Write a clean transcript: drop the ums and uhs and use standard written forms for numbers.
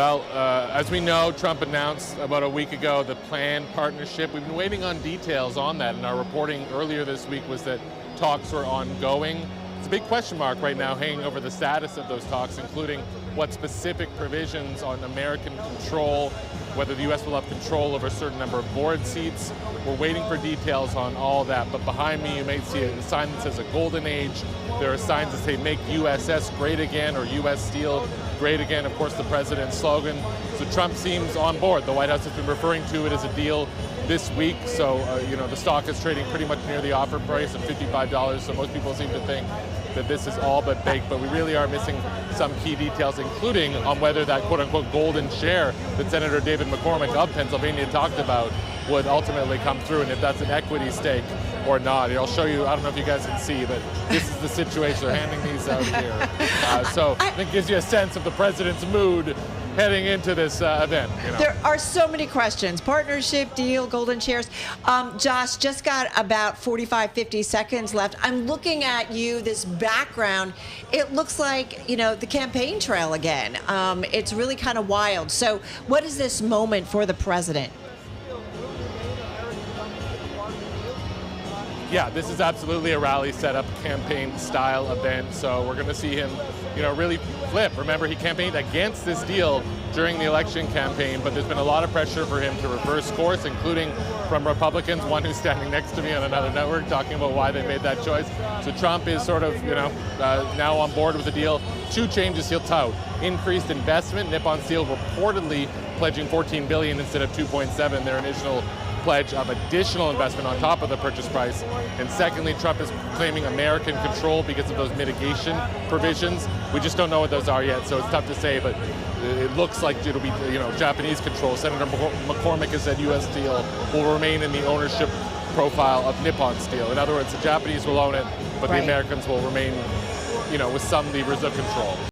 Well, as we know, Trump announced about a week ago the planned partnership. We've been waiting on details on that, and our reporting earlier this week was that talks were ongoing. It's a big question mark right now hanging over the status of those talks, including what specific provisions on American control, whether the U.S. will have control over a certain number of board seats. We're waiting for details on all that, but behind me you may see a sign that says a golden age. There are signs that say make USS great again, or US Steel great again, of course the president's slogan. So Trump seems on board. The White House has been referring to it as a deal this week, so the stock is trading pretty much near the offer price of $55, so most people seem to think that this is all but baked, but we really are missing some key details, including on whether that quote-unquote golden share that Senator David McCormick of Pennsylvania talked about would ultimately come through, and if that's an equity stake or not. I'll show you, I don't know if you guys can see, but this is the situation. They're handing these out here. So I think it gives you a sense of the president's mood heading into this event. There are so many questions. Partnership, deal, golden shares. Josh, just got about 45, 50 seconds left. I'm looking at you, this background. It looks like, the campaign trail again. It's really kind of wild. So what is this moment for the president? Yeah, this is absolutely a rally setup, campaign style event. So we're going to see him, really flip. Remember, he campaigned against this deal during the election campaign, but there's been a lot of pressure for him to reverse course, including from Republicans, one who's standing next to me on another network talking about why they made that choice. So Trump is sort of, now on board with the deal. Two changes he'll tout. Increased investment, Nippon Steel reportedly pledging $14 billion instead of $2.7, their initial pledge of additional investment on top of the purchase price. And secondly, Trump is claiming American control because of those mitigation provisions. We just don't know what those are yet, so it's tough to say, but it looks like it'll be Japanese control. Senator McCormick has said US Steel will remain in the ownership profile of Nippon Steel. In other words, the Japanese will own it, but the Americans will remain with some levers of control.